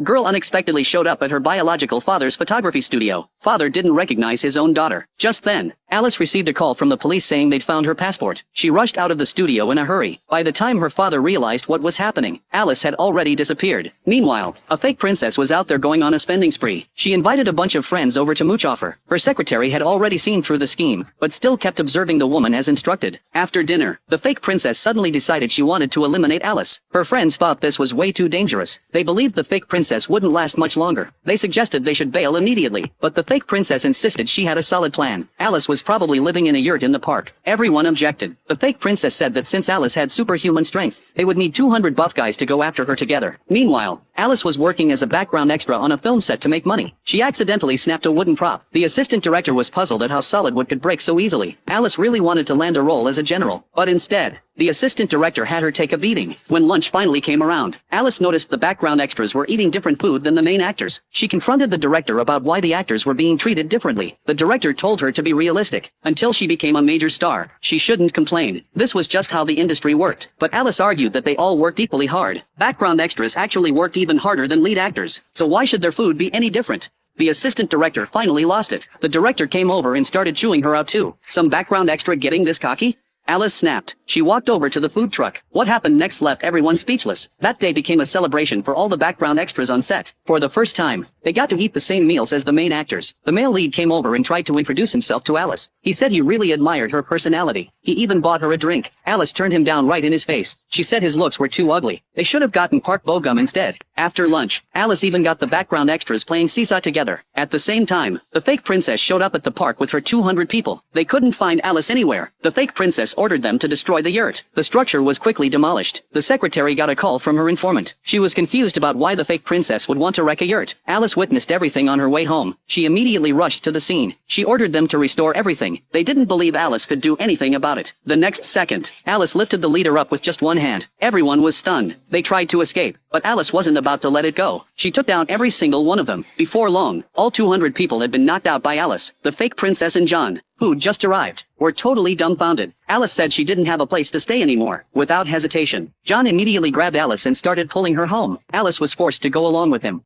Girl unexpectedly showed up at her biological father's photography studio. Father didn't recognize his own daughter. Just then, Alice received a call from the police saying they'd found her passport. She rushed out of the studio in a hurry. By the time her father realized what was happening, Alice had already disappeared. Meanwhile, a fake princess was out there going on a spending spree. She invited a bunch of friends over to mooch off her. Her secretary had already seen through the scheme, but still kept observing the woman as instructed. After dinner, the fake princess suddenly decided she wanted to eliminate Alice. Her friends thought this was way too dangerous. They believed the fake princess wouldn't last much longer. They suggested they should bail immediately, but the fake princess insisted she had a solid plan. Alice was probably living in a yurt in the park. Everyone objected. The fake princess said that since Alice had superhuman strength, they would need 200 buff guys to go after her together. Meanwhile, Alice was working as a background extra on a film set to make money. She accidentally snapped a wooden prop. The assistant director was puzzled at how solid wood could break so easily. Alice really wanted to land a role as a general, but instead, the assistant director had her take a beating. When lunch finally came around, Alice noticed the background extras were eating different food than the main actors. She confronted the director about why the actors were being treated differently. The director told her to be realistic. Until she became a major star, she shouldn't complain. This was just how the industry worked. But Alice argued that they all worked equally hard. Background extras actually worked even harder than lead actors. So why should their food be any different? The assistant director finally lost it. The director came over and started chewing her out too. Some background extra getting this cocky? Alice snapped. She walked over to the food truck. What happened next left everyone speechless. That day became a celebration for all the background extras on set. For the first time, they got to eat the same meals as the main actors. The male lead came over and tried to introduce himself to Alice. He said he really admired her personality. He even bought her a drink. Alice turned him down right in his face. She said his looks were too ugly. They should have gotten Park Bo-gum instead. After lunch, Alice even got the background extras playing seesaw together. At the same time, the fake princess showed up at the park with her 200 people. They couldn't find Alice anywhere. The fake princess ordered them to destroy the yurt. The structure was quickly demolished. The secretary got a call from her informant. She was confused about why the fake princess would want to wreck a yurt. Alice witnessed everything on her way home. She immediately rushed to the scene. She ordered them to restore everything. They didn't believe Alice could do anything about it. The next second, Alice lifted the leader up with just one hand. Everyone was stunned. They tried to escape, but Alice wasn't about to let it go. She took down every single one of them. Before long, all 200 people had been knocked out by Alice. The fake princess and John, who just arrived, were totally dumbfounded. Alice said she didn't have a place to stay anymore. Without hesitation, John immediately grabbed Alice and started pulling her home. Alice was forced to go along with him.